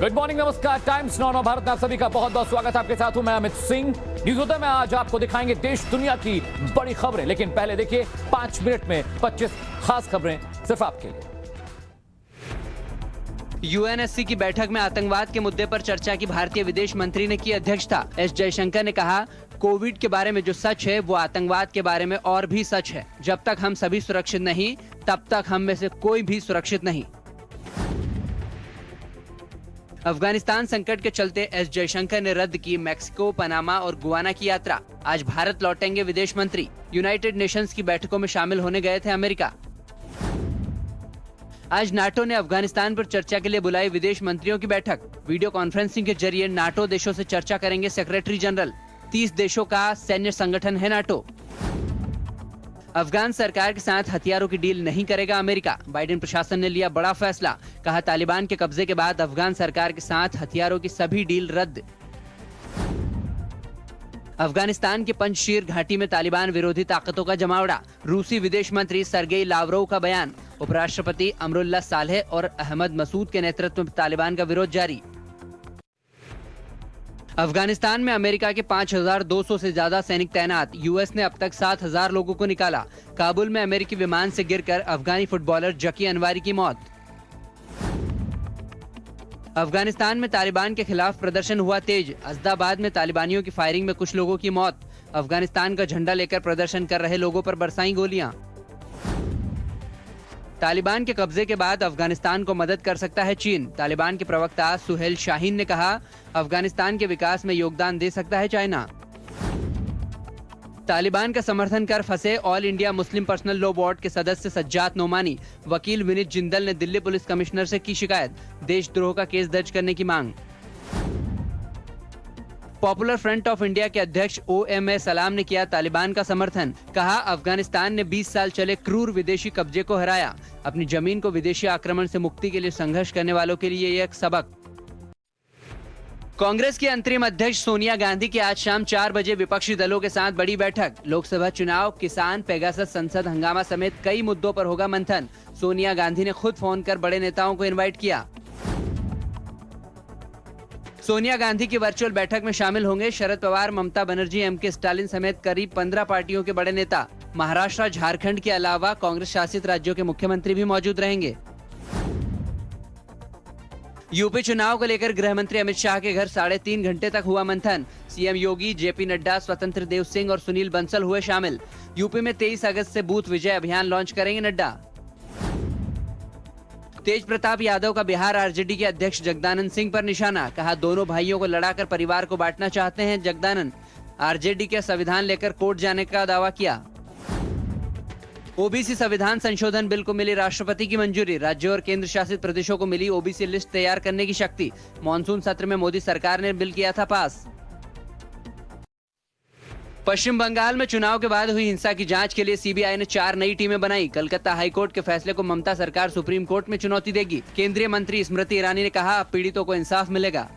Good morning, नमस्कार। Times नौ भारत में आप सभी का बहुत बहुत स्वागत है। आपके साथ हूं मैं अमित सिंह। न्यूज उदय में आज आपको दिखाएंगे देश दुनिया की बड़ी खबरें, लेकिन पहले देखिए 5 मिनट में 25 खास खबरें सिर्फ आपके लिए। यूएनएससी की बैठक में आतंकवाद के मुद्दे पर चर्चा की भारतीय विदेश मंत्री ने की अध्यक्षता। एस जयशंकर ने कहा, कोविड के बारे में जो सच है वो आतंकवाद के बारे में और भी सच है। जब तक हम सभी सुरक्षित नहीं, तब तक हम में से कोई भी सुरक्षित नहीं। अफगानिस्तान संकट के चलते एस जयशंकर ने रद्द की मैक्सिको, पनामा और गुआना की यात्रा। आज भारत लौटेंगे विदेश मंत्री। यूनाइटेड नेशंस की बैठकों में शामिल होने गए थे अमेरिका। आज नाटो ने अफगानिस्तान पर चर्चा के लिए बुलाई विदेश मंत्रियों की बैठक। वीडियो कॉन्फ्रेंसिंग के जरिए नाटो देशों से चर्चा करेंगे सेक्रेटरी जनरल। 30 देशों का सैन्य संगठन है नाटो। अफगान सरकार के साथ हथियारों की डील नहीं करेगा अमेरिका। बाइडेन प्रशासन ने लिया बड़ा फैसला। कहा, तालिबान के कब्जे के बाद अफगान सरकार के साथ हथियारों की सभी डील रद्द। अफगानिस्तान के पंजशीर घाटी में तालिबान विरोधी ताकतों का जमावड़ा। रूसी विदेश मंत्री सरगेई लावरोव का बयान। उपराष्ट्रपति अमरुल्लाह सालेह और अहमद मसूद के नेतृत्व में तालिबान का विरोध जारी। अफगानिस्तान में अमेरिका के 5200 से ज्यादा सैनिक तैनात। यूएस ने अब तक 7000 लोगों को निकाला। काबुल में अमेरिकी विमान से गिरकर अफगानी फुटबॉलर जकी अनवारी की मौत। अफगानिस्तान में तालिबान के खिलाफ प्रदर्शन हुआ तेज। अज़दाबाद में तालिबानियों की फायरिंग में कुछ लोगों की मौत। अफगानिस्तान का झंडा लेकर प्रदर्शन कर रहे लोगों पर बरसाई गोलियां। तालिबान के कब्जे के बाद अफगानिस्तान को मदद कर सकता है चीन। तालिबान के प्रवक्ता सुहेल शाहीन ने कहा, अफगानिस्तान के विकास में योगदान दे सकता है चाइना। तालिबान का समर्थन कर फंसे all India Muslim personal law board के सदस्य सज्जाद नोमानी। वकील विनीत जिंदल ने दिल्ली पुलिस कमिश्नर से की शिकायत। देशद्रोह का केस दर्ज करने की मांग। पॉपुलर फ्रंट ऑफ इंडिया के अध्यक्ष OMA सलाम ने किया तालिबान का समर्थन। कहा, अफगानिस्तान ने 20 साल चले क्रूर विदेशी कब्जे को हराया। अपनी जमीन को विदेशी आक्रमण से मुक्ति के लिए संघर्ष करने वालों के लिए यह एक सबक। कांग्रेस की अंतरिम अध्यक्ष सोनिया गांधी की आज शाम 4 बजे विपक्षी दलों के साथ बड़ी बैठक। लोकसभा चुनाव, किसान, पेगासस, संसद हंगामा समेत कई मुद्दों पर होगा मंथन। सोनिया गांधी ने खुद फोन कर बड़े नेताओं को इनवाइट किया। सोनिया गांधी की वर्चुअल बैठक में शामिल होंगे शरद पवार, ममता बनर्जी, MK स्टालिन समेत करीब 15 पार्टियों के बड़े नेता। महाराष्ट्र, झारखंड के अलावा कांग्रेस शासित राज्यों के मुख्यमंत्री भी मौजूद रहेंगे। यूपी चुनाव को लेकर गृह मंत्री अमित शाह के घर 3.5 घंटे तक हुआ मंथन। सीएम योगी, JP नड्डा, स्वतंत्र देव सिंह और सुनील बंसल हुए शामिल। यूपी में 23 अगस्त से बूथ विजय अभियान लॉन्च करेंगे नड्डा। तेज प्रताप यादव का बिहार आरजेडी के अध्यक्ष जगदानंद सिंह पर निशाना। कहा, दोनों भाइयों को लड़ाकर परिवार को बांटना चाहते हैं जगदानंद। आरजेडी के संविधान लेकर कोर्ट जाने का दावा किया। ओबीसी संविधान संशोधन बिल को मिली राष्ट्रपति की मंजूरी। राज्यों और केंद्र शासित प्रदेशों को मिली ओबीसी लिस्ट तैयार करने की शक्ति। मॉनसून सत्र में मोदी सरकार ने बिल किया था पास। पश्चिम बंगाल में चुनाव के बाद हुई हिंसा की जांच के लिए सीबीआई ने 4 नई टीमें बनाई। कलकत्ता हाईकोर्ट के फैसले को ममता सरकार सुप्रीम कोर्ट में चुनौती देगी। केंद्रीय मंत्री स्मृति ईरानी ने कहा, पीड़ितों को इंसाफ मिलेगा।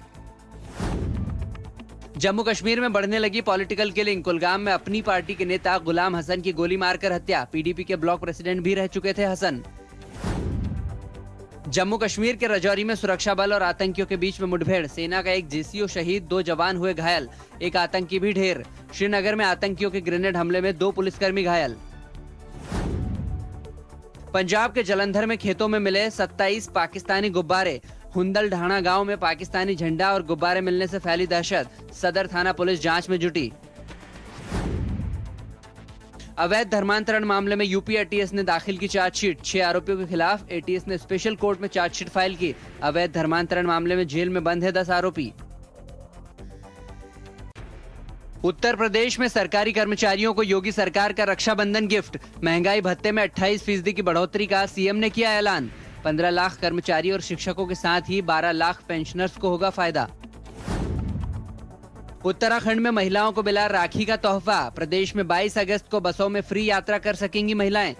जम्मू कश्मीर में बढ़ने लगी पॉलिटिकल किलिंग। कुलगाम में अपनी पार्टी के नेता गुलाम हसन की गोली मारकर हत्या। पीडीपी के ब्लॉक प्रेसिडेंट भी रह चुके थे हसन। जम्मू कश्मीर के राजौरी में सुरक्षा बल और आतंकियों के बीच में मुठभेड़। सेना का एक JCO शहीद, 2 जवान हुए घायल। एक आतंकी भी ढेर। श्रीनगर में आतंकियों के ग्रेनेड हमले में 2 पुलिसकर्मी घायल। पंजाब के जलंधर में खेतों में मिले 27 पाकिस्तानी गुब्बारे। हुंदल ढाणा गांव में पाकिस्तानी झंडा और गुब्बारे मिलने से फैली दहशत। सदर थाना पुलिस जांच में जुटी। अवैध धर्मांतरण मामले में यूपी ATS ने दाखिल की चार्जशीट। 6 आरोपियों के खिलाफ ATS ने स्पेशल कोर्ट में चार्जशीट फाइल की। अवैध धर्मांतरण मामले में जेल में बंद है 10 आरोपी। उत्तर प्रदेश में सरकारी कर्मचारियों को योगी सरकार का रक्षाबंधन गिफ्ट। महंगाई भत्ते में 28% की बढ़ोतरी का सीएम ने किया ऐलान। 15 लाख कर्मचारी और शिक्षकों के साथ ही 12 लाख पेंशनर्स को होगा फायदा। उत्तराखंड में महिलाओं को मिला राखी का तोहफा। प्रदेश में 22 अगस्त को बसों में फ्री यात्रा कर सकेंगी महिलाएं।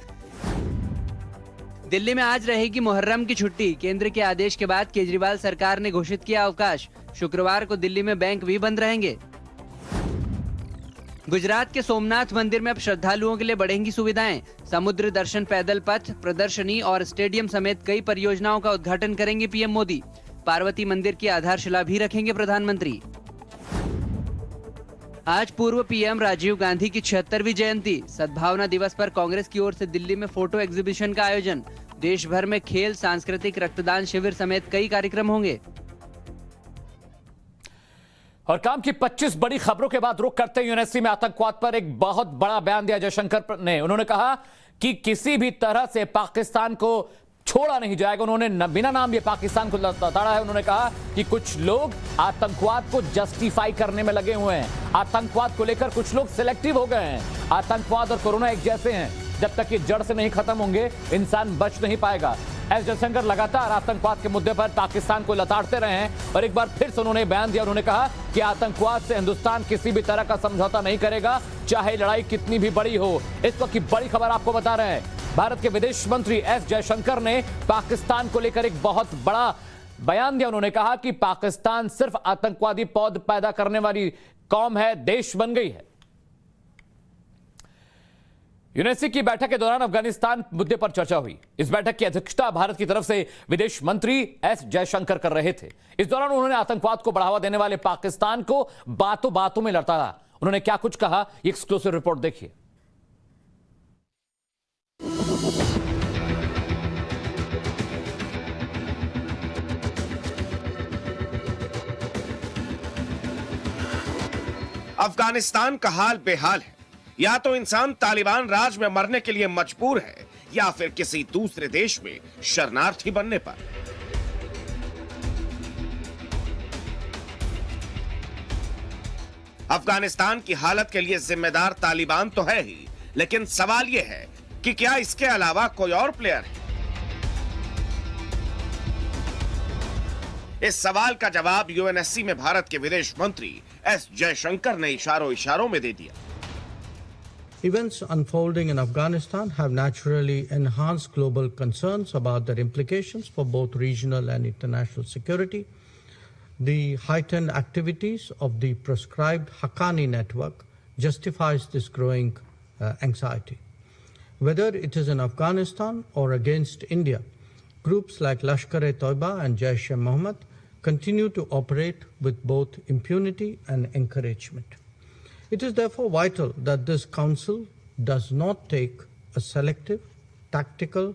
दिल्ली में आज रहेगी मुहर्रम की छुट्टी। केंद्र के आदेश के बाद केजरीवाल सरकार ने घोषित किया अवकाश। शुक्रवार को दिल्ली में बैंक भी बंद रहेंगे। गुजरात के सोमनाथ मंदिर में अब श्रद्धालुओं के लिए बढ़ेंगी सुविधाएं। समुद्र दर्शन पैदल पथ, प्रदर्शनी और स्टेडियम समेत कई परियोजनाओं का उद्घाटन करेंगे पीएम मोदी। पार्वती मंदिर की आधारशिला भी रखेंगे प्रधानमंत्री। आज पूर्व पीएम राजीव गांधी की 76वीं जयंती। सद्भावना दिवस पर कांग्रेस की ओर से दिल्ली में फोटो एग्जीबिशन का आयोजन। देश भर में खेल, सांस्कृतिक, रक्तदान शिविर समेत कई कार्यक्रम होंगे। और काम की 25 बड़ी खबरों के बाद रुख करते यूएनएससी में आतंकवाद पर एक बहुत बड़ा बयान दिया जयशंकर ने। उन्होंने कहा कि किसी भी तरह से पाकिस्तान को छोड़ा नहीं जाएगा। उन्होंने बिना नाम ये पाकिस्तान को लताड़ा है। उन्होंने कहा कि कुछ लोग आतंकवाद को जस्टिफाई करने में लगे हुए हैं। आतंकवाद को लेकर कुछ लोग सिलेक्टिव हो गए हैं। आतंकवाद और कोरोना एक जैसे हैं, जब तक ये जड़ से नहीं खत्म होंगे इंसान बच नहीं पाएगा। एस जयशंकर लगातार आतंकवाद के मुद्दे पर पाकिस्तान को लताड़ते रहे हैं और एक बार फिर से उन्होंने बयान दिया। उन्होंने कहा कि आतंकवाद से हिंदुस्तान किसी भी तरह का समझौता नहीं करेगा, चाहे लड़ाई कितनी भी बड़ी हो। इस वक्त की बड़ी खबर आपको बता रहे हैं, भारत के विदेश मंत्री एस जयशंकर ने पाकिस्तान को लेकर एक बहुत बड़ा बयान दिया। उन्होंने कहा कि पाकिस्तान सिर्फ आतंकवादी पौध पैदा करने वाली कौम है, देश बन गई है। यूएनएससी की बैठक के दौरान अफगानिस्तान मुद्दे पर चर्चा हुई। इस बैठक की अध्यक्षता भारत की तरफ से विदेश मंत्री एस जयशंकर कर रहे थे। इस दौरान उन्होंने आतंकवाद को बढ़ावा देने वाले पाकिस्तान को बातों बातों में लताड़ा। उन्होंने क्या कुछ कहा, ये एक्सक्लूसिव रिपोर्ट देखिए। अफगानिस्तान का हाल बेहाल है। या तो इंसान तालिबान राज में मरने के लिए मजबूर है या फिर किसी दूसरे देश में शरणार्थी बनने पर। अफगानिस्तान की हालत के लिए जिम्मेदार तालिबान तो है ही, लेकिन सवाल यह है कि क्या इसके अलावा कोई और प्लेयर है? इस सवाल का जवाब यूएनएससी में भारत के विदेश मंत्री एस जयशंकर ने इशारों में दे दिया। Events unfolding in Afghanistan have naturally enhanced global concerns about their implications for both regional and international security. The heightened activities of the proscribed Haqqani network justifies this growing anxiety. Whether it is in Afghanistan or against India, groups like Lashkar-e-Toiba and Jaish-e-Mohammed continue to operate with both impunity and encouragement. It is therefore vital that this Council does not take a selective, tactical,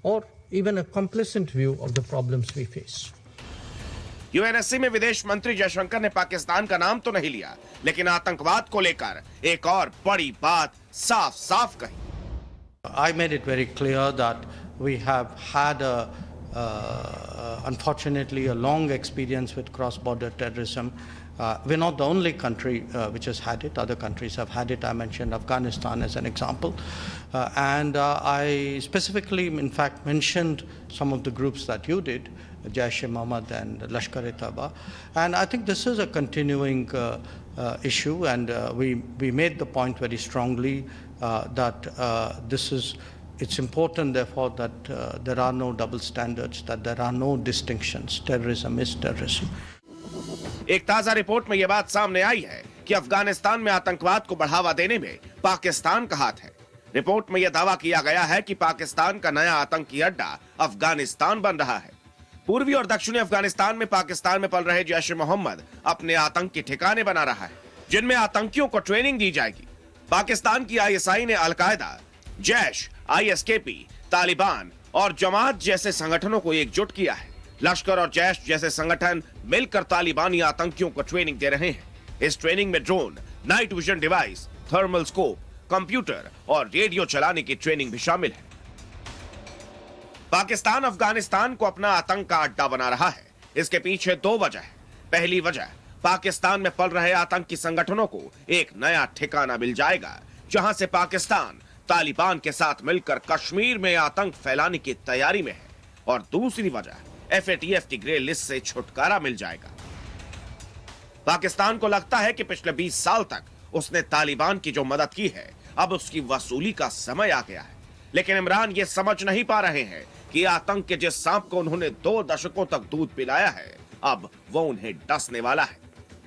or even a complacent view of the problems we face. UNSC में विदेश मंत्री जयशंकर ने पाकिस्तान का नाम तो नहीं लिया, लेकिन आतंकवाद को लेकर एक और बड़ी बात साफ साफ कही। I made it very clear that we have had unfortunately a long experience with cross-border terrorism. We're not the only country which has had it. Other countries have had it. I mentioned Afghanistan as an example. And I specifically, in fact, mentioned some of the groups that you did, Jaish-e-Mohammed and Lashkar-e-Taiba. And I think this is a continuing issue, and we made the point very strongly that it's important, therefore, that there are no double standards, that there are no distinctions. Terrorism is terrorism. एक ताजा report में यह बात सामने आई है कि अफगानिस्तान में आतंकवाद को बढ़ावा देने में पाकिस्तान का हाथ है। रिपोर्ट में यह दावा किया गया है कि पाकिस्तान का नया आतंकी अड्डा अफगानिस्तान बन रहा है। पूर्वी और दक्षिणी अफगानिस्तान में पाकिस्तान में पल रहे जैश-ए-मोहम्मद अपने आतंकी ठिकाने बना रहा है, जिनमें आतंकियों को ट्रेनिंग दी जाएगी। पाकिस्तान की आईएसआई ने अल-कायदा, जैश, आईएसकेपी, तालिबान और जमात जैसे संगठनों को एकजुट किया है। लश्कर और जैश जैसे संगठन मिलकर तालिबानी आतंकियों को ट्रेनिंग दे रहे हैं। इस ट्रेनिंग में drone, night vision device, thermal scope, computer और रेडियो चलाने की ट्रेनिंग भी शामिल है। पाकिस्तान अफगानिस्तान को अपना आतंक का अड्डा बना रहा है। इसके पीछे दो वजह है। पहली वजह, पाकिस्तान में पल रहे आतंकी संगठनों को एक नया ठिकाना मिल जाएगा, जहां से पाकिस्तान तालिबान के साथ मिलकर कश्मीर में आतंक फैलाने की तैयारी में है। और दूसरी वजह, FATF की ग्रे लिस्ट से छुटकारा मिल जाएगा। पाकिस्तान को लगता है कि पिछले 20 साल तक उसने तालिबान की जो मदद की है, अब उसकी वसूली का समय आ गया है। लेकिन इमरान ये समझ नहीं पा रहे हैं कि आतंक के जिस सांप को उन्होंने 2 दशकों तक दूध पिलाया है, अब वो उन्हें डसने वाला है।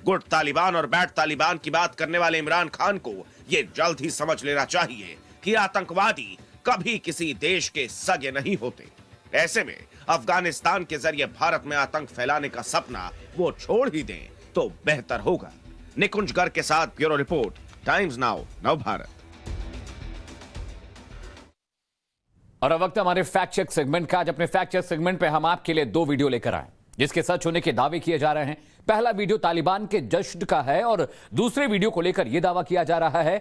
गुड तालिबान और बैड तालिबान की बात करने वाले इमरान खान को ये जल्द ही समझ लेना चाहिए कि आतंकवादी कभी किसी देश के सगे नहीं होते। ऐसे में अफगानिस्तान के जरिए भारत में आतंक फैलाने का सपना वो छोड़ ही दें तो बेहतर होगा। निकुंज गर्ग के साथ ब्यूरो रिपोर्ट, टाइम्स नाउ, नव भारत। और अब वक्त हमारे फैक्ट चेक सेगमेंट का। आज अपने फैक्ट चेक सेगमेंट पे हम आपके लिए 2 वीडियो लेकर आए जिसके सच होने के दावे किए जा रहे हैं। पहला वीडियो तालिबान के जश्न का है और दूसरे वीडियो को लेकर यह दावा किया जा रहा है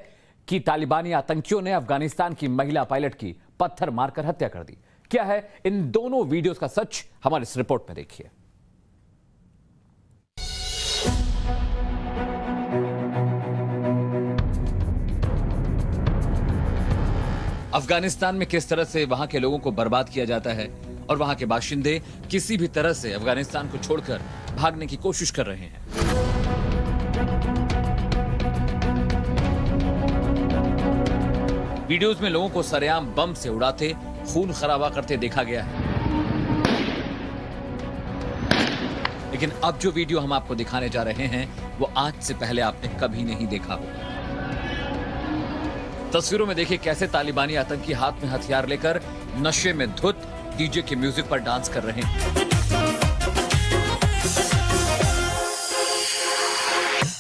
कि तालिबानी आतंकियों ने अफगानिस्तान की महिला पायलट की पत्थर मारकर हत्या कर दी। क्या है इन दोनों वीडियोस का सच, हमारी इस रिपोर्ट में देखिए। अफगानिस्तान में किस तरह से वहां के लोगों को बर्बाद किया जाता है और वहां के बाशिंदे किसी भी तरह से अफगानिस्तान को छोड़कर भागने की कोशिश कर रहे हैं। वीडियोस में लोगों को सरेआम बम से उड़ाते, खून खराबा करते देखा गया है। लेकिन अब जो वीडियो हम आपको दिखाने जा रहे हैं वो आज से पहले आपने कभी नहीं देखा होगा। तस्वीरों में देखिए कैसे तालिबानी आतंकी हाथ में हथियार लेकर नशे में धुत डीजे के म्यूजिक पर डांस कर रहे हैं।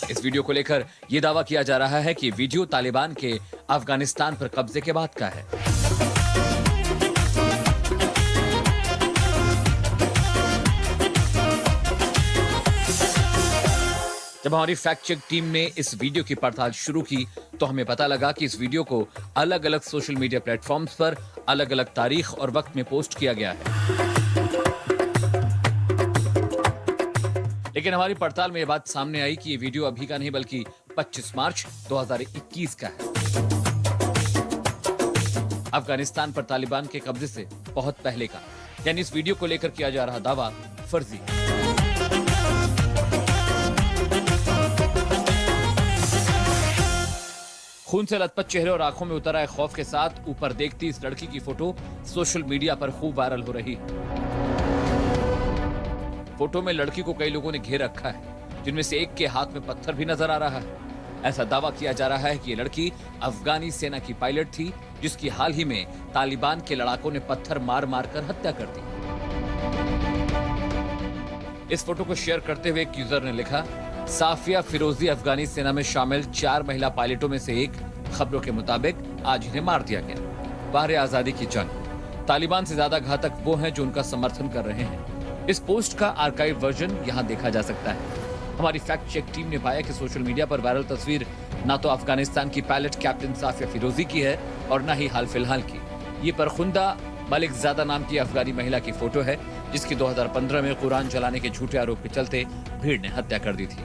इस वीडियो को लेकर यह दावा किया जा रहा है कि वीडियो तालिबान के अफगानिस्तान पर कब्जे के बाद का है। जब हमारी फैक्ट चेक टीम ने इस वीडियो की पड़ताल शुरू की तो हमें पता लगा कि इस वीडियो को अलग अलग सोशल मीडिया प्लेटफॉर्म्स पर अलग अलग तारीख और वक्त में पोस्ट किया गया है। लेकिन हमारी पड़ताल में यह बात सामने आई कि ये वीडियो अभी का नहीं बल्कि 25 मार्च 2021 का है। अफगानिस्तान पर तालिबान के कब्जे से बहुत पहले का, यानी इस वीडियो को लेकर किया जा रहा दावा फर्जी है। खून से लथपथ चेहरे और आंखों में उतर आए खौफ के साथ ऊपर देखती इस लड़की की फोटो सोशल मीडिया पर खूब वायरल हो रही है। फोटो में लड़की को कई लोगों ने घेर रखा है, जिनमें से एक के हाथ में पत्थर भी नजर आ रहा है। ऐसा दावा किया जा रहा है कि ये लड़की अफगानी सेना की पायलट थी, जिसकी हाल ही में तालिबान के लड़ाकों ने पत्थर मार मार कर हत्या कर दी। इस फोटो को शेयर करते हुए एक यूजर ने लिखा, साफिया फिरोजी अफगानी सेना में शामिल 4 महिला पायलटों में से एक। खबरों के मुताबिक आज इन्हें मार दिया गया। बाहर आजादी की जंग। तालिबान से ज्यादा घातक वो हैं जो उनका समर्थन कर रहे हैं। इस पोस्ट का आर्काइव वर्जन यहाँ देखा जा सकता है। हमारी फैक्ट चेक टीम ने पाया कि सोशल मीडिया पर वायरल तस्वीर न तो अफगानिस्तान की पायलट कैप्टन साफिया फिरोजी की है और न ही हाल फिलहाल की। ये परखुंदा मलिक ज़ादा नाम की अफगानी महिला की फोटो है, जिसकी 2015 में कुरान जलाने के झूठे आरोप के चलते भीड़ ने हत्या कर दी थी।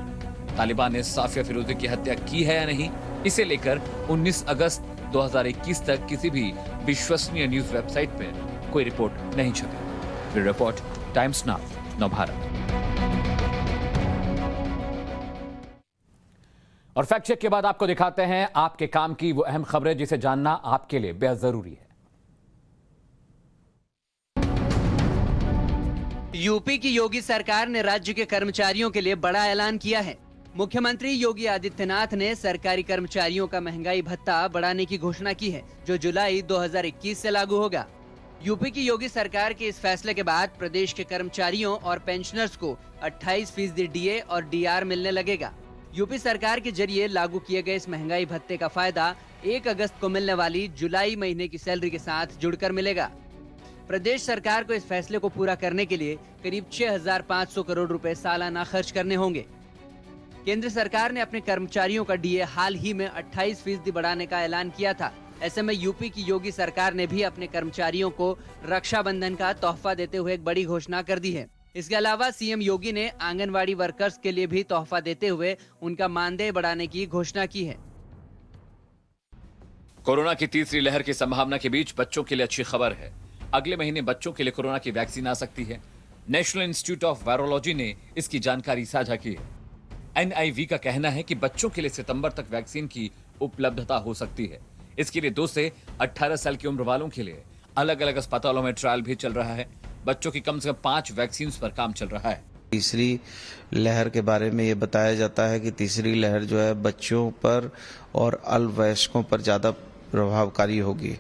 तालिबान ने साफिया फिरोजी की हत्या की है या नहीं, इसे लेकर 19 अगस्त 2021 तक किसी भी विश्वसनीय न्यूज वेबसाइट पर कोई रिपोर्ट नहीं छपी। ब्यूरो रिपोर्ट, टाइम्स नाउ, नव भारत। और फैक्ट चेक के बाद आपको दिखाते हैं आपके काम की वो अहम खबरें जिसे जानना आपके लिए बेहद जरूरी है। यूपी की योगी सरकार ने राज्य के कर्मचारियों के लिए बड़ा ऐलान किया है। मुख्यमंत्री योगी आदित्यनाथ ने सरकारी कर्मचारियों का महंगाई भत्ता बढ़ाने की घोषणा की है, जो जुलाई 2021 से लागू होगा। यूपी की योगी सरकार के इस फैसले के बाद प्रदेश के कर्मचारियों और पेंशनर्स को 28% डीए और डीआर मिलने लगेगा। यूपी सरकार के जरिए लागू किए गए इस महंगाई भत्ते का फायदा 1 अगस्त को मिलने वाली जुलाई महीने की सैलरी के साथ जुड़कर मिलेगा। प्रदेश सरकार को इस फैसले को पूरा करने के लिए करीब 6,500 करोड़ रुपए सालाना खर्च करने होंगे। केंद्र सरकार ने अपने कर्मचारियों का डीए हाल ही में 28% बढ़ाने का ऐलान किया था। ऐसे में यूपी की योगी सरकार ने भी अपने कर्मचारियों को रक्षाबंधन का तोहफा देते हुए एक बड़ी घोषणा कर दी है। इसके अलावा सीएम योगी ने आंगनवाड़ी वर्कर्स के लिए भी तोहफा देते हुए उनका मानदेय बढ़ाने की घोषणा की है। कोरोना की तीसरी लहर की संभावना के बीच बच्चों के लिए अच्छी खबर है। अगले महीने बच्चों के लिए कोरोना की वैक्सीन आ सकती है। नेशनल इंस्टीट्यूट ऑफ वायरोलॉजी ने इसकी जानकारी साझा की है। NIV का कहना है कि बच्चों के लिए सितंबर तक वैक्सीन की उपलब्धता हो सकती है। इसके लिए 2 से 18 साल की उम्र वालों के लिए अलग अलग अस्पतालों में ट्रायल भी चल रहा है। बच्चों की कम से कम 5 वैक्सीन पर काम चल रहा है। तीसरी लहर के बारे में ये बताया जाता है कि तीसरी लहर जो है बच्चों पर और अल्पवयस्कों पर ज़्यादा प्रभावकारी होगी।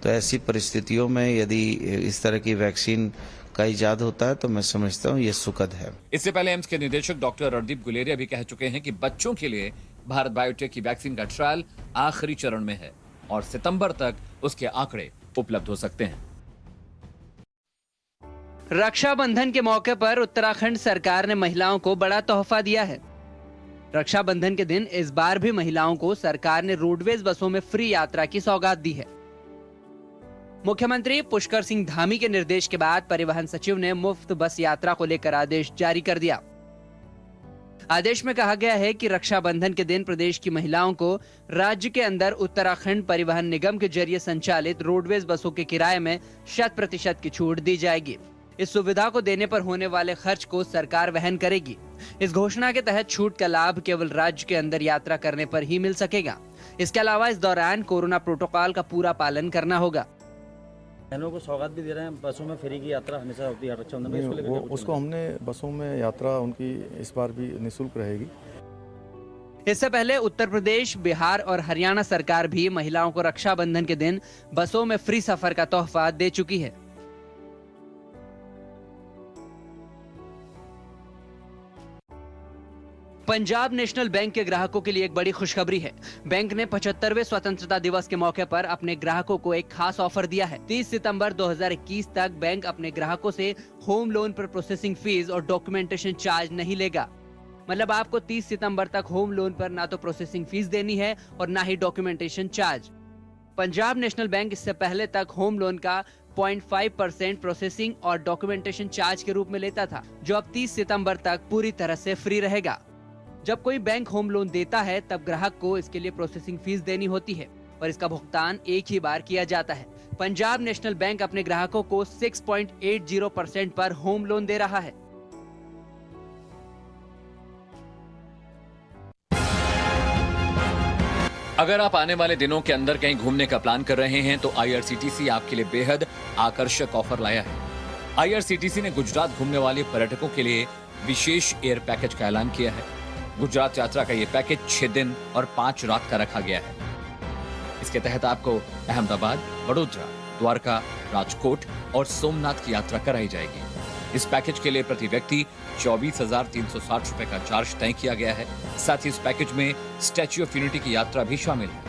तो ऐसी परिस्थितियों में यदि इस तरह की वैक्सीन का इजाद होता है तो मैं समझता हूँ ये सुखद है। इससे पहले एम्स के निदेशक डॉक्टर रणदीप गुलेरिया भी कह चुके हैं कि बच्चों के लिए भारत बायोटेक की वैक्सीन का ट्रायल आखिरी चरण में है और सितंबर तक उसके आंकड़े उपलब्ध हो सकते हैं। रक्षाबंधन के मौके पर उत्तराखंड सरकार ने महिलाओं को बड़ा तोहफा दिया है। रक्षाबंधन के दिन इस बार भी महिलाओं को सरकार ने रोडवेज बसों में फ्री यात्रा की सौगात दी है। मुख्यमंत्री पुष्कर सिंह धामी के निर्देश के बाद परिवहन सचिव ने मुफ्त बस यात्रा को लेकर आदेश जारी कर दिया। आदेश में कहा गया है कि रक्षाबंधन के दिन प्रदेश की महिलाओं को राज्य के अंदर उत्तराखंड परिवहन निगम के जरिए संचालित रोडवेज बसों के किराए में 100% की छूट दी जाएगी। इस सुविधा को देने पर होने वाले खर्च को सरकार वहन करेगी। इस घोषणा के तहत छूट का लाभ केवल राज्य के अंदर यात्रा करने पर ही मिल सकेगा। इसके अलावा इस दौरान कोरोना प्रोटोकॉल का पूरा पालन करना होगा। बहनों को सौगात भी दे रहे हैं, बसों में फ्री की यात्रा हमेशा होती है रक्षाबंधन में, वो उसको हमने बसों में यात्रा उनकी इस बार भी निःशुल्क रहेगी। इससे पहले उत्तर प्रदेश, बिहार और हरियाणा सरकार भी महिलाओं को रक्षाबंधन के दिन बसों में फ्री सफर का तोहफा दे चुकी है। पंजाब नेशनल बैंक के ग्राहकों के लिए एक बड़ी खुशखबरी है। बैंक ने 75वें स्वतंत्रता दिवस के मौके पर अपने ग्राहकों को एक खास ऑफर दिया है। 30 सितंबर 2021 तक बैंक अपने ग्राहकों से होम लोन पर प्रोसेसिंग फीस और डॉक्यूमेंटेशन चार्ज नहीं लेगा। मतलब आपको 30 सितंबर तक होम लोन पर ना तो प्रोसेसिंग फीस देनी है और ना ही documentation charge. Punjab national bank इससे पहले तक होम लोन का 0.5% प्रोसेसिंग और डॉक्यूमेंटेशन चार्ज के रूप में लेता था, जो अब 30 सितंबर तक पूरी तरह से फ्री रहेगा। जब कोई बैंक होम लोन देता है तब ग्राहक को इसके लिए प्रोसेसिंग फीस देनी होती है और इसका भुगतान एक ही बार किया जाता है। पंजाब नेशनल बैंक अपने ग्राहकों को 6.80% पर होम लोन दे रहा है। अगर आप आने वाले दिनों के अंदर कहीं घूमने का प्लान कर रहे हैं तो IRCTC आपके लिए बेहद आकर्षक ऑफर लाया है। IRCTC ने गुजरात घूमने वाले पर्यटकों के लिए विशेष एयर पैकेज का ऐलान किया है। गुजरात यात्रा का ये पैकेज 6 दिन और 5 रात का रखा गया है। इसके तहत आपको अहमदाबाद, वडोदरा, द्वारका, राजकोट और सोमनाथ की यात्रा कराई जाएगी। इस पैकेज के लिए प्रति व्यक्ति 24,360 रुपए का चार्ज तय किया गया है। साथ ही इस पैकेज में स्टैच्यू ऑफ यूनिटी की यात्रा भी शामिल है।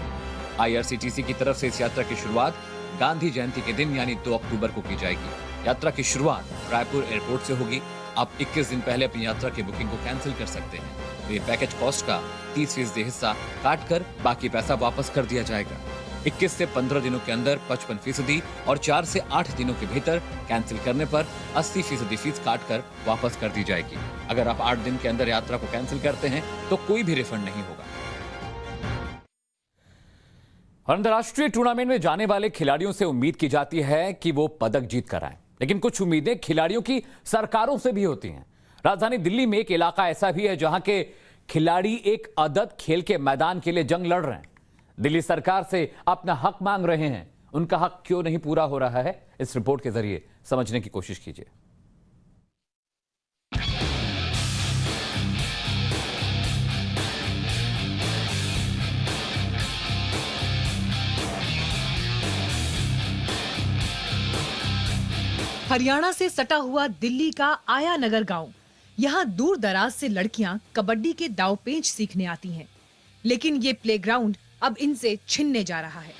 IRCTC की तरफ से इस यात्रा की शुरुआत गांधी जयंती के दिन यानी 2 अक्टूबर को की जाएगी। यात्रा की शुरुआत रायपुर एयरपोर्ट से होगी। आप 21 दिन पहले अपनी यात्रा की बुकिंग को कैंसिल कर सकते हैं। तो ये पैकेज कॉस्ट का 30% हिस्सा काटकर बाकी पैसा वापस कर दिया जाएगा। 21 से 15 दिनों के अंदर 55% और 4 से 8 दिनों के भीतर कैंसिल करने पर 80% फीस काटकर वापस कर दी जाएगी। अगर आप 8 दिन के अंदर यात्रा को कैंसिल करते हैं तो कोई भी रिफंड नहीं होगा। अंतर्राष्ट्रीय टूर्नामेंट में जाने वाले खिलाड़ियों से उम्मीद की जाती है कि वो पदक जीत कर आए, लेकिन कुछ उम्मीदें खिलाड़ियों की सरकारों से भी होती हैं। राजधानी दिल्ली में एक इलाका ऐसा भी है जहां के खिलाड़ी एक अदद खेल के मैदान के लिए जंग लड़ रहे हैं। दिल्ली सरकार से अपना हक मांग रहे हैं। उनका हक क्यों नहीं पूरा हो रहा है, इस रिपोर्ट के जरिए समझने की कोशिश कीजिए। हरियाणा से सटा हुआ दिल्ली का आया नगर गांव। यहाँ दूर दराज से लड़कियां कबड्डी के दाव पेंच सीखने आती हैं, लेकिन ये प्लेग्राउंड अब इनसे छिनने जा रहा है।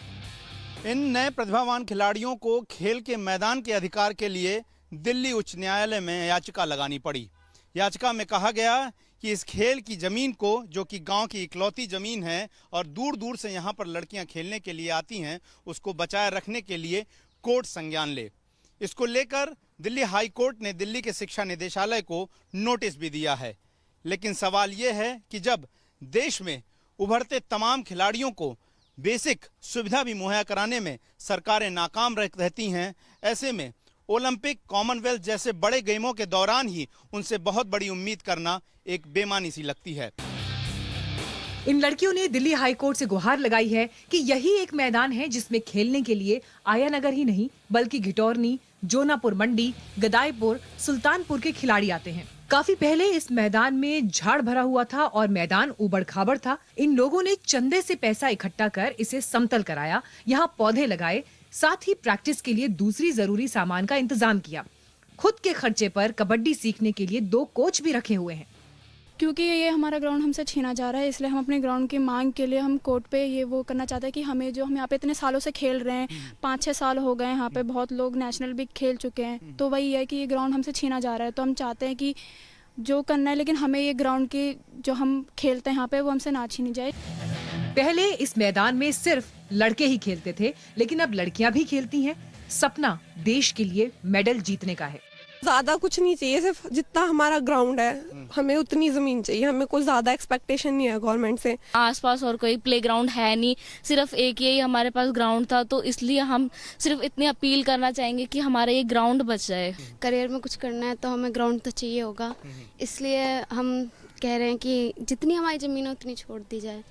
इन नए प्रतिभावान खिलाड़ियों को खेल के मैदान के अधिकार के लिए दिल्ली उच्च न्यायालय में याचिका लगानी पड़ी। याचिका में कहा गया कि इस खेल की जमीन को, जो कि गांव की इकलौती जमीन है और दूर दूर से यहां पर लड़कियां खेलने के लिए आती हैं, उसको बचाए रखने के लिए कोर्ट संज्ञान ले। इसको लेकर दिल्ली हाई कोर्ट ने दिल्ली के शिक्षा निदेशालय को नोटिस भी दिया है। लेकिन सवाल यह है कि जब देश में उभरते तमाम खिलाड़ियों को बेसिक सुविधा भी मुहैया कराने में सरकारें नाकाम रहती हैं, ऐसे में ओलंपिक, कॉमनवेल्थ जैसे बड़े गेमों के दौरान ही उनसे बहुत बड़ी उम्मीद करना एक बेमानी सी लगती है। इन लड़कियों ने दिल्ली हाई कोर्ट से गुहार लगाई है कि यही एक मैदान है जिसमें खेलने के लिए आयानगर ही नहीं बल्कि घिटौरनी, जोनापुर मंडी, गदाईपुर, सुल्तानपुर के खिलाड़ी आते हैं। काफी पहले इस मैदान में झाड़ भरा हुआ था और मैदान उबड़ खाबड़ था। इन लोगों ने चंदे से पैसा इकट्ठा कर इसे समतल कराया, यहाँ पौधे लगाए, साथ ही प्रैक्टिस के लिए दूसरी जरूरी सामान का इंतजाम किया। खुद के खर्चे पर कबड्डी सीखने के लिए 2 कोच भी रखे हुए हैं। क्योंकि ये हमारा ग्राउंड हमसे छीना जा रहा है, इसलिए हम अपने ग्राउंड की मांग के लिए हम कोर्ट पे ये वो करना चाहते हैं कि हमें जो हम यहाँ पे इतने सालों से खेल रहे हैं, 5-6 साल हो गए, यहाँ पे बहुत लोग नेशनल भी खेल चुके हैं, तो वही है कि ये ग्राउंड हमसे छीना जा रहा है। तो हम चाहते हैं कि जो करना है, लेकिन हमें ये ग्राउंड की जो हम खेलते हैं यहाँ पे वो हमसे ना छीनी जाए। पहले इस मैदान में सिर्फ लड़के ही खेलते थे, लेकिन अब लड़कियां भी खेलती हैं। सपना देश के लिए मेडल जीतने का है। ज्यादा कुछ नहीं चाहिए, सिर्फ जितना हमारा ग्राउंड है हमें उतनी जमीन चाहिए, हमें कोई ज्यादा एक्सपेक्टेशन नहीं है गवर्नमेंट से। आसपास और कोई प्लेग्राउंड है नहीं, सिर्फ एक यही हमारे पास ग्राउंड था, तो इसलिए हम सिर्फ इतनी अपील करना चाहेंगे कि हमारा ये ग्राउंड बच जाए। करियर में कुछ करना है तो हमें ग्राउंड तो चाहिए होगा, इसलिए हम कह रहे हैं कि जितनी हमारी जमीन है उतनी छोड़ दी जाए।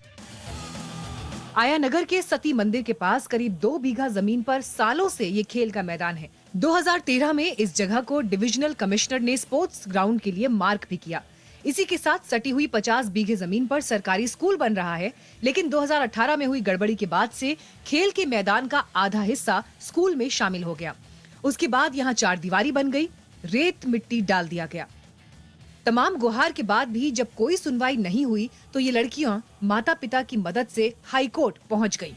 आया नगर के सती मंदिर के पास करीब 2 बीघा जमीन पर सालों से ये खेल का मैदान है। 2013 में इस जगह को डिविजनल कमिश्नर ने स्पोर्ट्स ग्राउंड के लिए मार्क भी किया। इसी के साथ सटी हुई 50 बीघे जमीन पर सरकारी स्कूल बन रहा है, लेकिन 2018 में हुई गड़बड़ी के बाद से खेल के मैदान का आधा हिस्सा स्कूल में शामिल हो गया। उसके बाद यहाँ 4 दीवारी बन गई, रेत मिट्टी डाल दिया गया। तमाम गुहार के बाद भी जब कोई सुनवाई नहीं हुई तो ये लड़कियां माता पिता की मदद से हाई कोर्ट पहुंच गई।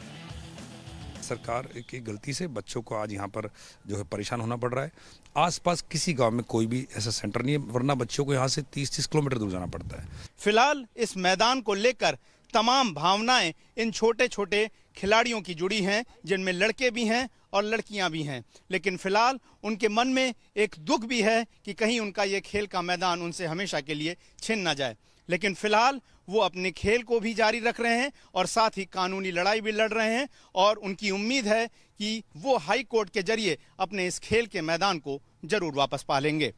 सरकार की गलती से बच्चों को आज यहाँ पर जो है परेशान होना पड़ रहा है। आसपास किसी गांव में कोई भी ऐसा सेंटर नहीं है, वरना बच्चों को यहाँ से 30-30 किलोमीटर दूर जाना पड़ता है। फिलहाल इस मैदान को लेकर तमाम भावनाएं इन छोटे छोटे खिलाड़ियों की जुड़ी हैं, जिनमें लड़के भी हैं और लड़कियां भी हैं, लेकिन फिलहाल उनके मन में एक दुख भी है कि कहीं उनका ये खेल का मैदान उनसे हमेशा के लिए छिन ना जाए। लेकिन फिलहाल वो अपने खेल को भी जारी रख रहे हैं और साथ ही कानूनी लड़ाई भी लड़ रहे हैं, और उनकी उम्मीद है कि वो हाई कोर्ट के जरिए अपने इस खेल के मैदान को जरूर वापस पा लेंगे।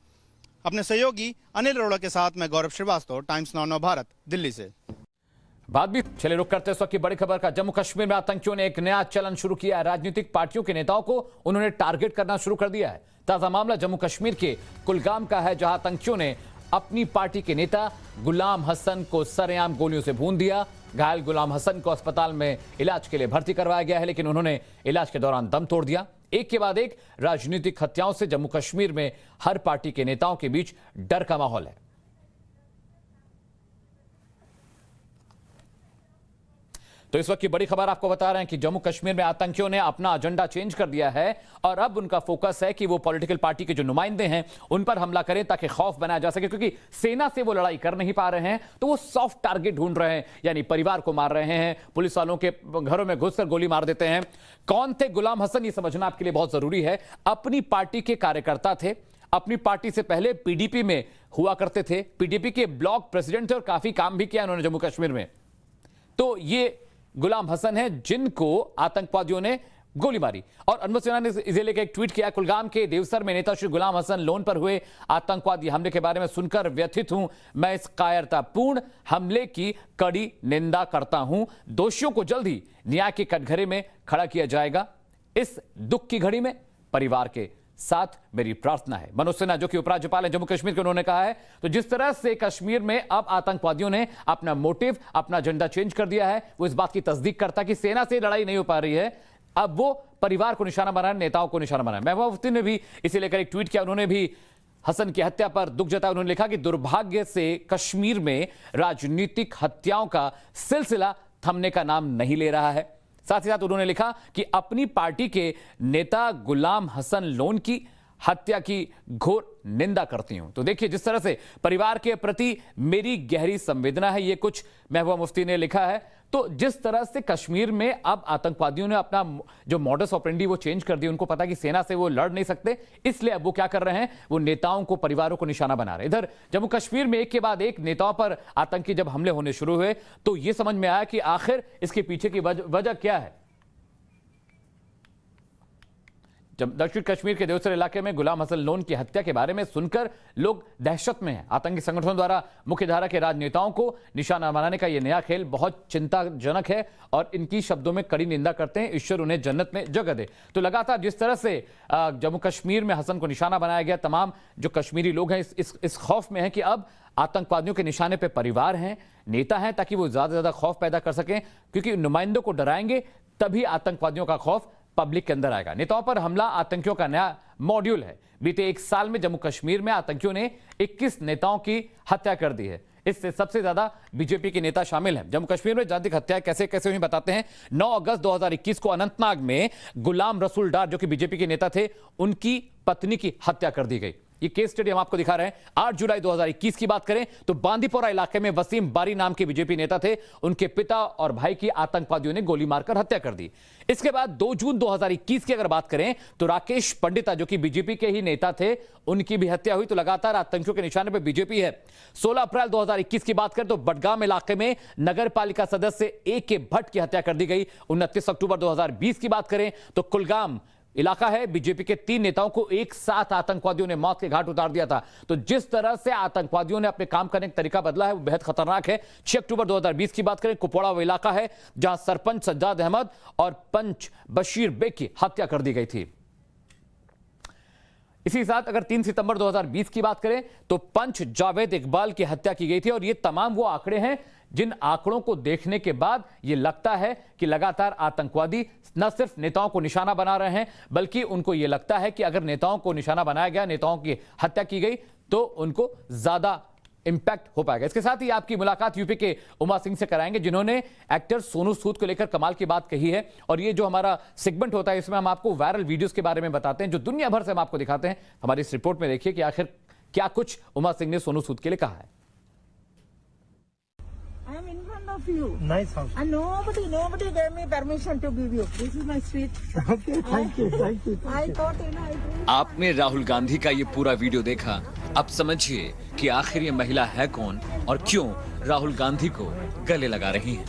अपने सहयोगी अनिल अरोड़ा के साथ मैं गौरव श्रीवास्तव, टाइम्स नाउ भारत, दिल्ली से। बात भी चले रुक करते इस वक्त की बड़ी खबर का। जम्मू कश्मीर में आतंकियों ने एक नया चलन शुरू किया है। राजनीतिक पार्टियों के नेताओं को उन्होंने टारगेट करना शुरू कर दिया है। ताजा मामला जम्मू कश्मीर के कुलगाम का है, जहां आतंकियों ने अपनी पार्टी के नेता गुलाम हसन को सरेआम गोलियों से भून दिया। घायल गुलाम हसन को अस्पताल में इलाज के लिए भर्ती करवाया गया है, लेकिन उन्होंने इलाज के दौरान दम तोड़ दिया। एक के बाद एक राजनीतिक हत्याओं से जम्मू कश्मीर में हर पार्टी के नेताओं के बीच डर का माहौल है। तो इस वक्त की बड़ी खबर आपको बता रहे हैं कि जम्मू कश्मीर में आतंकियों ने अपना एजेंडा चेंज कर दिया है और अब उनका फोकस है कि वो पॉलिटिकल पार्टी के जो नुमाइंदे हैं उन पर हमला करें ताकि खौफ बनाया जा सके, क्योंकि सेना से वो लड़ाई कर नहीं पा रहे हैं तो वो सॉफ्ट टारगेट ढूंढ रहे हैं, यानी परिवार को मार रहे हैं, पुलिस वालों के घरों में घुसकर गोली मार देते हैं। कौन थे गुलाम हसन, ये समझना आपके लिए बहुत जरूरी है। अपनी पार्टी के कार्यकर्ता थे, अपनी पार्टी से पहले पीडीपी में हुआ करते थे, पीडीपी के ब्लॉक प्रेसिडेंट थे और काफी काम भी किया उन्होंने जम्मू कश्मीर में। तो ये गुलाम हसन है जिनको आतंकवादियों ने गोली मारी। और अनवर सिन्हा ने इसे लेकर एक ट्वीट किया, कुलगाम के देवसर में नेता श्री गुलाम हसन लोन पर हुए आतंकवादी हमले के बारे में सुनकर व्यथित हूं। मैं इस कायरतापूर्ण हमले की कड़ी निंदा करता हूं। दोषियों को जल्द ही न्याय के कटघरे में खड़ा किया जाएगा। इस दुख की घड़ी में परिवार के साथ मेरी प्रार्थना है। मनोज सिन्हा जो कि उपराज्यपाल हैं जम्मू कश्मीर के, उन्होंने कहा है तो जिस तरह से कश्मीर में अब आतंकवादियों ने अपना मोटिव, अपना एजेंडा चेंज कर दिया है, वो इस बात की तस्दीक करता है कि सेना से लड़ाई नहीं हो पा रही है, अब वो परिवार को निशाना बना, नेताओं को निशाना बना। महबूबा मुफ्ती ने भी इसे लेकर एक ट्वीट किया, उन्होंने भी हसन की हत्या पर दुख जताया। उन्होंने लिखा कि दुर्भाग्य से कश्मीर में राजनीतिक हत्याओं का सिलसिला थमने का नाम नहीं ले रहा है। साथ ही साथ उन्होंने लिखा कि अपनी पार्टी के नेता गुलाम हसन लोन की हत्या की घोर निंदा करती हूं। तो देखिए जिस तरह से परिवार के प्रति मेरी गहरी संवेदना है, ये कुछ महबूबा मुफ्ती ने लिखा है। तो जिस तरह से कश्मीर में अब आतंकवादियों ने अपना जो मॉडस ऑपरेंडी वो चेंज कर दिया, उनको पता कि सेना से वो लड़ नहीं सकते, इसलिए अब वो क्या कर रहे हैं, वो नेताओं को, परिवारों को निशाना बना रहे हैं। इधर जम्मू कश्मीर में एक के बाद एक नेताओं पर आतंकी जब हमले होने शुरू हुए तो ये समझ में आया कि आखिर इसके पीछे की वजह क्या है। जब दक्षिण कश्मीर के देवसर इलाके में गुलाम हसन लोन की हत्या के बारे में सुनकर लोग दहशत में हैं। आतंकी संगठनों द्वारा मुख्यधारा के राजनेताओं को निशाना बनाने का यह नया खेल बहुत चिंताजनक है और इनकी शब्दों में कड़ी निंदा करते हैं। ईश्वर उन्हें जन्नत में जगह दे। तो लगातार जिस तरह से जम्मू कश्मीर में हसन को निशाना बनाया गया, तमाम जो कश्मीरी लोग हैं इस खौफ में हैं कि अब आतंकवादियों के निशाने पर परिवार हैं, नेता हैं, ताकि वो ज्यादा से ज्यादा खौफ पैदा कर सकें, क्योंकि नुमाइंदों को डराएंगे तभी आतंकवादियों का खौफ पब्लिक के अंदर आएगा। नेताओं पर हमला आतंकियों का नया मॉड्यूल है। बीते एक साल में जम्मू कश्मीर में आतंकियों ने 21 नेताओं की हत्या कर दी है। इससे सबसे ज्यादा बीजेपी के नेता शामिल हैं। जम्मू कश्मीर में जातिक हत्याएं कैसे कैसे हुई बताते हैं। 9 अगस्त 2021 को अनंतनाग में गुलाम रसूल डार जो कि बीजेपी के नेता थे, उनकी पत्नी की हत्या कर दी गई। ये केस स्टडी हम आपको दिखा रहे हैं। 8 जुलाई 2021 की बात करें तो बांदीपोरा इलाके में वसीम बारी नाम के बीजेपी नेता थे, उनके पिता और भाई की आतंकवादियों ने गोली मारकर हत्या कर दी। इसके बाद 2 जून 2021 की अगर बात करें तो राकेश पंडिता जो कि बीजेपी के ही नेता थे, उनकी भी हत्या हुई। तो लगातार आतंकियों के निशाने पर बीजेपी है। 16 अप्रैल 2021 की बात करें तो बडगाम इलाके में नगर पालिका सदस्य AK भट्ट की हत्या कर दी गई। 29 अक्टूबर 2020 की बात करें तो कुलगाम इलाका है, बीजेपी के 3 नेताओं को एक साथ आतंकवादियों ने मौत के घाट उतार दिया था। तो जिस तरह से आतंकवादियों ने अपने काम करने का तरीका बदला है वो बेहद खतरनाक है। 6 अक्टूबर 2020 की बात करें, कुपवाड़ा वो इलाका है जहां सरपंच सज्जाद अहमद और पंच बशीर बेग की हत्या कर दी गई थी। इसी साथ अगर 3 सितंबर 2020 की बात करें तो पंच जावेद इकबाल की हत्या की गई थी। और ये तमाम वो आंकड़े हैं जिन आंकड़ों को देखने के बाद ये लगता है कि लगातार आतंकवादी न सिर्फ नेताओं को निशाना बना रहे हैं, बल्कि उनको ये लगता है कि अगर नेताओं को निशाना बनाया गया, नेताओं की हत्या की गई, तो उनको ज्यादा इंपैक्ट हो पाएगा। इसके साथ ही आपकी मुलाकात यूपी के उमा सिंह से कराएंगे, जिन्होंने एक्टर सोनू सूद को लेकर कमाल की बात कही है। और ये जो हमारा सेगमेंट होता है, इसमें हम आपको वायरल वीडियोस के बारे में बताते हैं जो दुनिया भर से हम आपको दिखाते हैं। हमारी इस रिपोर्ट में देखिए कि आखिर क्या कुछ उमा सिंह ने सोनू सूद के लिए कहा है। I am in front of you. Nice house. And nobody gave me permission to give you. This is my street. Okay, thank you. I thought, आपने राहुल गांधी का ये पूरा वीडियो देखा। अब समझिए कि आखिर ये महिला है कौन और क्यों राहुल गांधी को गले लगा रही है।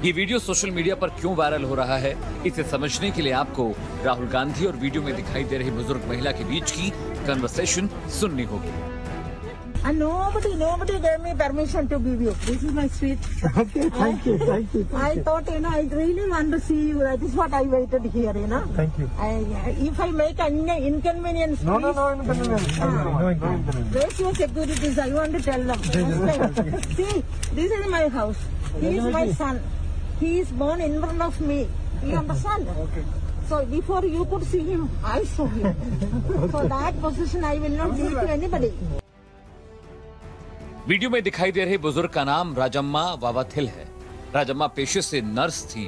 ये वीडियो सोशल मीडिया पर क्यों वायरल हो रहा है, इसे समझने के लिए आपको राहुल गांधी और वीडियो में दिखाई दे रही बुजुर्ग महिला के बीच की कन्वर्सेशन सुननी होगी। And nobody gave me permission to give you. This is my street. Okay, thank you. I thought, I really want to see you. That is what I waited here, Thank you. If I make any inconvenience, no inconvenience. No inconvenience. Where's your securities? I want to tell them. See, this is my house. He is my son. He is born in front of me. You understand? Okay. So before you could see him, I saw him. For that position, I will not give to anybody. Video में दिखाई दे रही बुजुर्ग का नाम राजम्मा वावाथिल है। राजम्मा पेशे से nurse थी।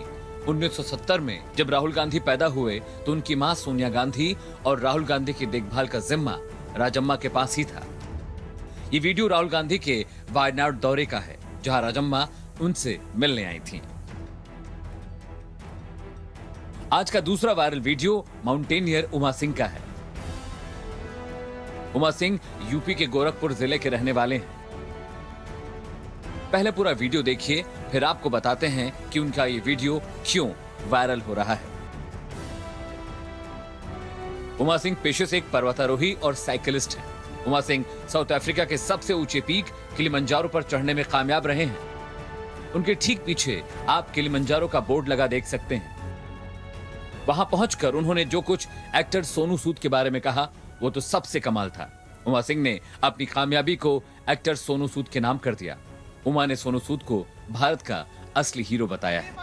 1970 में जब राहुल गांधी पैदा हुए तो उनकी मां सोनिया गांधी और राहुल गांधी की देखभाल का जिम्मा राजम्मा के पास ही था। ये वीडियो राहुल गांधी के वायनाड दौरे का है, जहां राजम्मा उनसे मिलने आई थी। आज का दूसरा viral video mountaineer Uma Singh का है। उमा सिंह यूपी के गोरखपुर जिले के रहने वाले हैं। पहले पूरा वीडियो देखिए, फिर आपको बताते हैं कि उनका ये वीडियो क्यों वायरल हो रहा है। उमा सिंह पेशे से एक पर्वतारोही और साइकिलिस्ट हैं। उमा सिंह साउथ अफ्रीका के सबसे ऊंचे पीक किलिमंजारो पर चढ़ने में कामयाब रहे हैं। उनके ठीक पीछे आप किलिमंजारो का बोर्ड लगा देख सकते हैं। वहां पहुंचकर उन्होंने जो कुछ एक्टर सोनू सूद के बारे में कहा, वो तो सबसे कमाल था। उमा सिंह ने अपनी कामयाबी को एक्टर सोनू सूद के नाम कर दिया। उमा ने सोनू सूद को भारत का असली हीरो बताया है।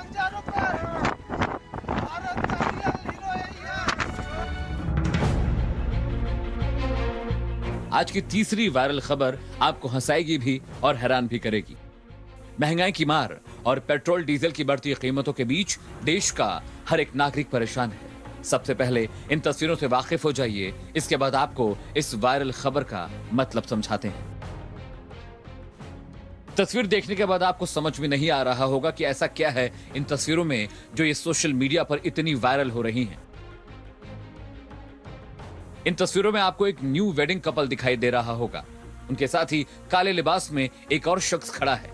आज की तीसरी वायरल खबर आपको हंसाएगी भी और हैरान भी करेगी। महंगाई की मार और पेट्रोल डीजल की बढ़ती कीमतों के बीच देश का हर एक नागरिक परेशान है। सबसे पहले इन तस्वीरों से वाकिफ हो जाइए, इसके बाद आपको इस वायरल खबर का मतलब समझाते हैं। तस्वीर देखने के बाद आपको समझ में नहीं आ रहा होगा कि ऐसा क्या है इन तस्वीरों में जो ये सोशल मीडिया पर इतनी वायरल हो रही हैं। इन तस्वीरों में आपको एक न्यू वेडिंग कपल दिखाई दे रहा होगा। उनके साथ ही काले लिबास में एक और शख्स खड़ा है।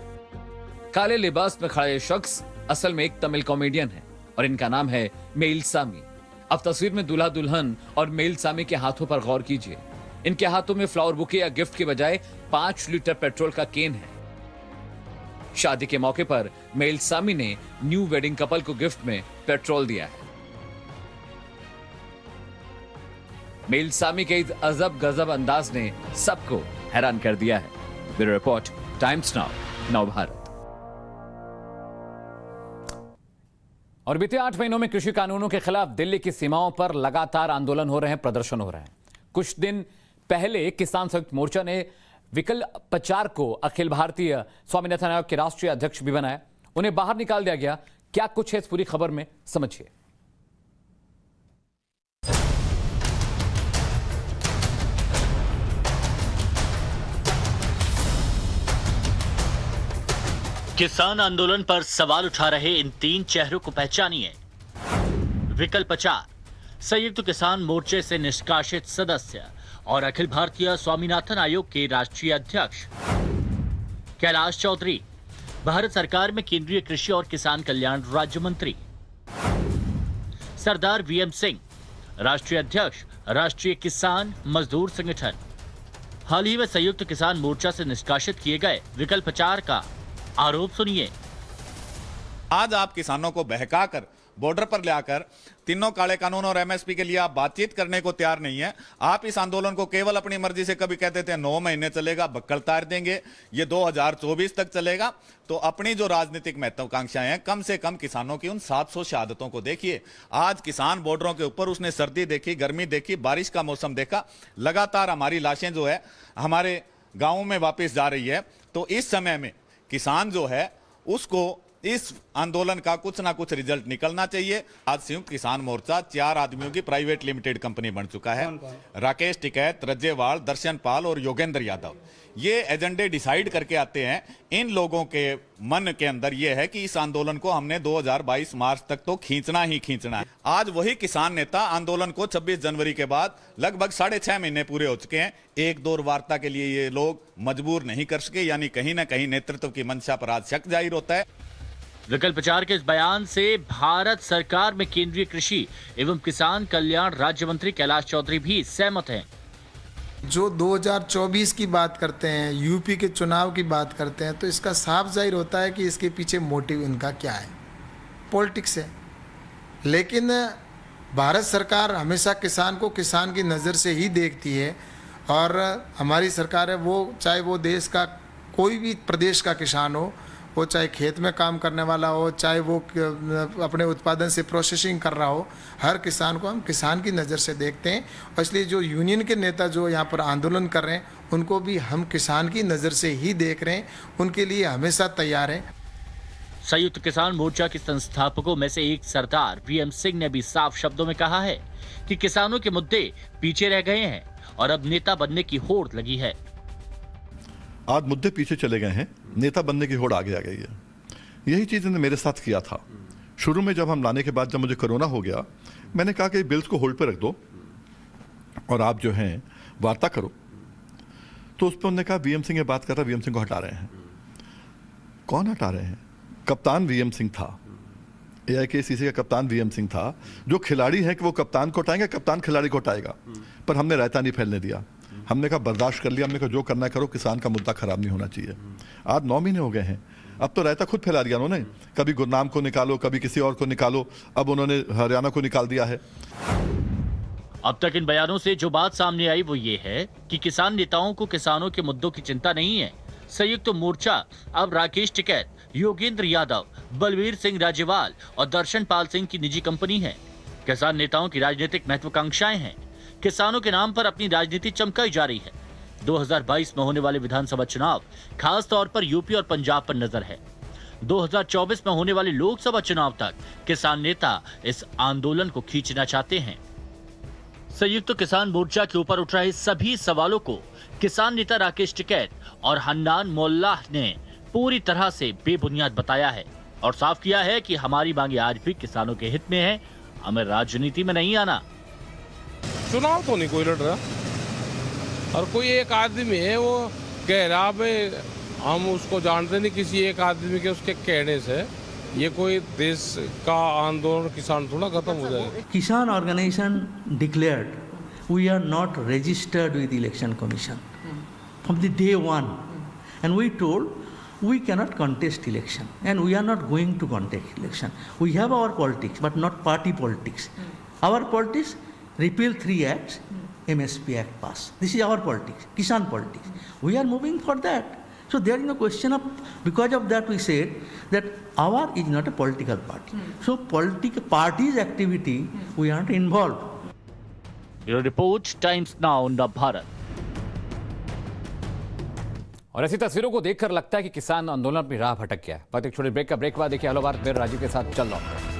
काले लिबास में खड़ा ये शख्स असल में एक तमिल कॉमेडियन है और इनका नाम है मेइलसामी। अब तस्वीर में दूल्हा दुल्हन और मेइलसामी के हाथों पर गौर कीजिए। इनके हाथों में फ्लावर बुके या गिफ्ट के बजाय 5 लीटर पेट्रोल का केन है। शादी के मौके पर मेइलसामी ने न्यू वेडिंग कपल को गिफ्ट में पेट्रोल दिया है। मेइलसामी के इस अजब गजब अंदाज ने सबको हैरान कर दिया है। ब्यूरो रिपोर्ट, टाइम्स नाउ, नव भारत। और बीते 8 महीनों में कृषि कानूनों के खिलाफ दिल्ली की सीमाओं पर लगातार आंदोलन हो रहे हैं, प्रदर्शन हो रहे हैं। कुछ दिन पहले किसान संयुक्त मोर्चा ने विकल पचार को अखिल भारतीय स्वामीनाथन आयोग के राष्ट्रीय अध्यक्ष भी बनाया। उन्हें बाहर निकाल दिया गया। क्या कुछ है इस पूरी खबर में, समझिए। किसान आंदोलन पर सवाल उठा रहे इन 3 चेहरों को पहचानिए। विकल पचार, संयुक्त किसान मोर्चे से निष्कासित सदस्य और अखिल भारतीय स्वामीनाथन आयोग के राष्ट्रीय अध्यक्ष। कैलाश चौधरी, भारत सरकार में केंद्रीय कृषि और किसान कल्याण राज्य मंत्री। सरदार वीएम सिंह, राष्ट्रीय अध्यक्ष, राष्ट्रीय किसान मजदूर संगठन। हाल ही में संयुक्त किसान मोर्चा से निष्कासित किए गए विकल पचार का आरोप सुनिए। आज आप किसानों को बहकाकर बॉर्डर पर लाकर तीनों काले कानून और एमएसपी के लिए आप बातचीत करने को तैयार नहीं है। आप इस आंदोलन को केवल अपनी मर्जी से कभी कहते थे 9 महीने चलेगा, बक्कल तार देंगे, ये 2024 तक चलेगा। तो अपनी जो राजनीतिक महत्वाकांक्षाएं हैं, कम से कम किसानों की उन 700 शहादतों को देखिए। आज किसान बॉर्डरों के ऊपर उसने सर्दी देखी, गर्मी देखी, बारिश का मौसम देखा। लगातार हमारी लाशें जो है हमारे गाँवों में वापस जा रही है। तो इस समय में किसान जो है उसको इस आंदोलन का कुछ ना कुछ रिजल्ट निकलना चाहिए। आज संयुक्त किसान मोर्चा 4 आदमियों की प्राइवेट लिमिटेड कंपनी बन चुका है। राकेश टिकैत, रज्जेवाल, दर्शन पाल और योगेंद्र यादव ये एजेंडे डिसाइड करके आते हैं। इन लोगों के मन के अंदर ये है कि इस आंदोलन को हमने 2022 मार्च तक तो खींचना ही खींचना है। आज वही किसान नेता आंदोलन को 26 जनवरी के बाद लगभग 6.5 महीने पूरे हो चुके हैं, एक दौर वार्ता के लिए ये लोग मजबूर नहीं कर सके। यानी कहीं ना कहीं नेतृत्व की मंशा पर आज शक जाहिर होता है। विकल पचार के इस बयान से भारत सरकार में केंद्रीय कृषि एवं किसान कल्याण राज्य मंत्री कैलाश चौधरी भी सहमत हैं। जो 2024 की बात करते हैं, यूपी के चुनाव की बात करते हैं, तो इसका साफ जाहिर होता है कि इसके पीछे मोटिव इनका क्या है, पॉलिटिक्स है। लेकिन भारत सरकार हमेशा किसान को किसान की नज़र से ही देखती है। और हमारी सरकार है वो, चाहे वो देश का कोई भी प्रदेश का किसान हो, वो चाहे खेत में काम करने वाला हो, चाहे वो अपने उत्पादन से प्रोसेसिंग कर रहा हो, हर किसान को हम किसान की नज़र से देखते हैं। और इसलिए जो यूनियन के नेता जो यहाँ पर आंदोलन कर रहे हैं, उनको भी हम किसान की नज़र से ही देख रहे हैं, उनके लिए हमेशा तैयार हैं। संयुक्त किसान मोर्चा के संस्थापकों में से एक सरदार वीएम सिंह ने भी साफ शब्दों में कहा है कि किसानों के मुद्दे पीछे रह गए हैं और अब नेता बनने की होड़ लगी है। आज मुद्दे पीछे चले गए हैं, नेता बनने की होड़ आगे आ गई है। यही चीज़ इन्होंने मेरे साथ किया था। शुरू में जब हम लाने के बाद जब मुझे कोरोना हो गया, मैंने कहा कि बिल्स को होल्ड पे रख दो और आप जो हैं वार्ता करो। तो उस पर उन्होंने कहा वीएम सिंह ये बात कर रहा, वीएम सिंह को हटा रहे हैं। कौन हटा रहे हैं? कप्तान वीएम सिंह था, AIKCC का कप्तान वीएम सिंह था। जो खिलाड़ी है कि वो कप्तान को हटाएंगे, कप्तान खिलाड़ी को हटाएगा। पर हमने रायता नहीं फैलने दिया। हमने कहा बर्दाश्त कर लिया, हमने कहा जो करना है करो, किसान का मुद्दा खराब नहीं होना चाहिए। आज 9 महीने हो गए हैं, अब तो रायता खुद फैला दिया उन्होंने। कभी गुरनाम को निकालो, कभी किसी और को निकालो, अब उन्होंने हरियाणा को निकाल दिया है। अब तक इन बयानों से जो बात सामने आई वो ये है कि किसान नेताओं को किसानों के मुद्दों की चिंता नहीं है। संयुक्त मोर्चा अब राकेश टिकैत, योगेंद्र यादव, बलवीर सिंह राजेवाल और दर्शन पाल सिंह की निजी कंपनी है। किसान नेताओं की राजनीतिक महत्वाकांक्षाएं हैं। किसानों के नाम पर अपनी राजनीति चमकाई जा रही है। 2022 में होने वाले विधानसभा चुनाव खास तौर पर यूपी और पंजाब पर नजर है। 2024 में होने वाले लोकसभा चुनाव तक किसान नेता इस आंदोलन को खींचना चाहते हैं। संयुक्त किसान मोर्चा के ऊपर उठ रहे सभी सवालों को किसान नेता राकेश टिकैत और हन्नान मोल्लाह ने पूरी तरह से बेबुनियाद बताया है और साफ किया है कि हमारी मांगे आज भी किसानों के हित में है, हमें राजनीति में नहीं आना। चुनाव तो नहीं कोई लड़ रहा और कोई एक आदमी है वो कह रहा है, हम उसको जानते नहीं, किसी एक आदमी के उसके कहने से ये कोई देश का आंदोलन किसान थोड़ा खत्म हो जाएगा। किसान organisation declared we are not registered with election commission from the day one and we told we cannot contest election and we are not going to contest election. We have our politics but not party politics. Our politics, repeal 3 acts, MSP Act pass. This is our politics, Kisan politics. We are moving for that. So there is no question of, because of that we said that our is not a political party. So political parties activity we are not involved. Bureau report, times now Navbharat. और ऐसी तस्वीरों को देखकर लगता है कि किसान आंदोलन अपनी राह भटक गया है। एक छोटे ब्रेक का ब्रेक बाद देखिए हेलो भारत मेरे राजीव के साथ चल रहा हूं।